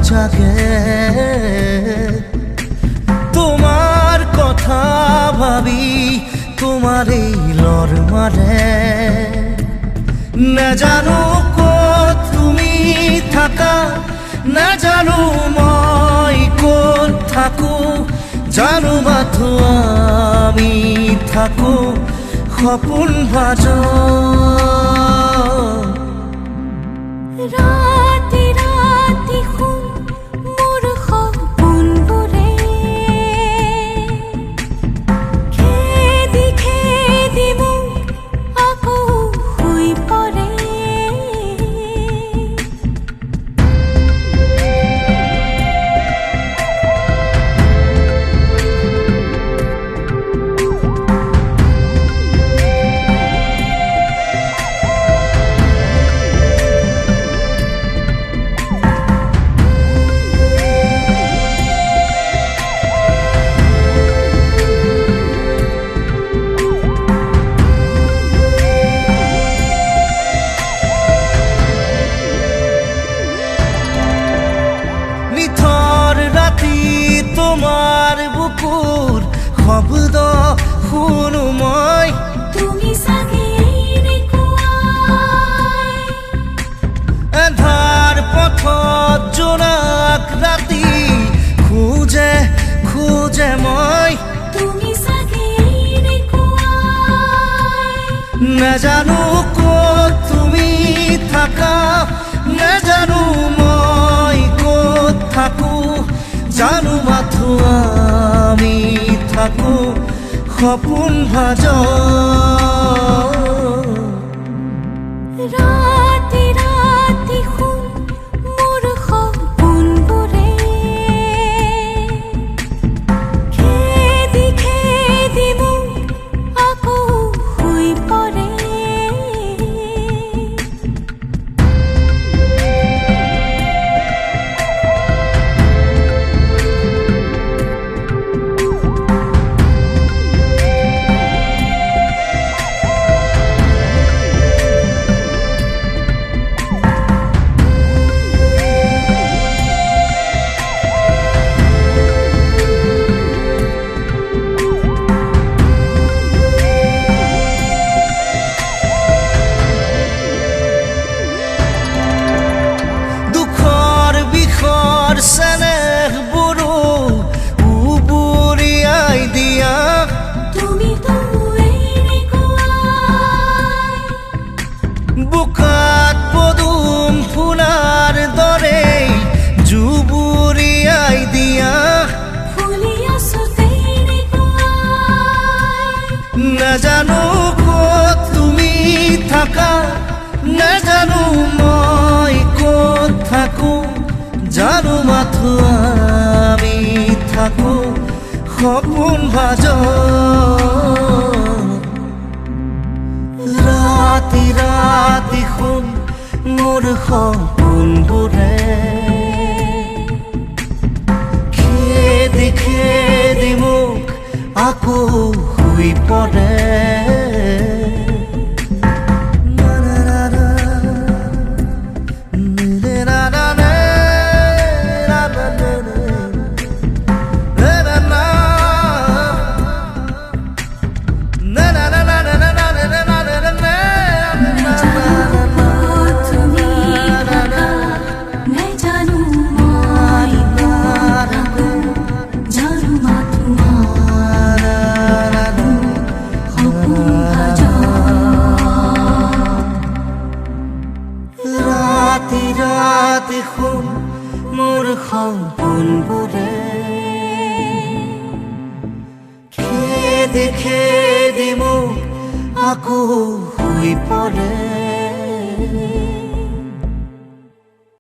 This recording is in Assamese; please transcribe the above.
জাগে তোমার কথা ভাবি তোমার এই লর মারে না জানো কত তুমি থাকা না জানো মই কত থাকো জানো মাথো আমি থাকো সপোন ভাজ ৰাতি ৰাতি শুন মোৰ সপোনবোৰে খেদি খেদি মোক আকৌ শুই পৰে তোমাৰ বুকুৰ শব্দ শুনো মই তুমি চাগে এন্ধাৰ পথত জোনাক ৰাতি খোজে খোজে মই তুমি চাগে নাজানো ক'ত তুমি থাকা নাজানো মই ক'ত থাকো জানো মাথো আমি থাকো সপোন ভাজ ৰাতি ৰাতি শুন মোৰ সপোনবোৰে খেদি খেদি মোক আকৌ শুই পৰে স্নেহবোৰো উবুৰিয়াই দিয়া তুমি বোকাত পদুম ফুলাৰ দৰে জুবুৰিয়াই দিয়া ফুলি আছো নাজানো ক'ত তুমি থাকা নাজানো মই ক'ত থাকো জানো মাথো আমি থাকো সপোন ভাজ ৰাতি ৰাতি শুন মোৰ সপোনবোৰে খেদি খেদি মোক আকৌ শুই পৰে ৰাতি ৰাতি শুন মোৰ সপোনবোৰে খেদি খেদি মোক আকৌ শুই পৰে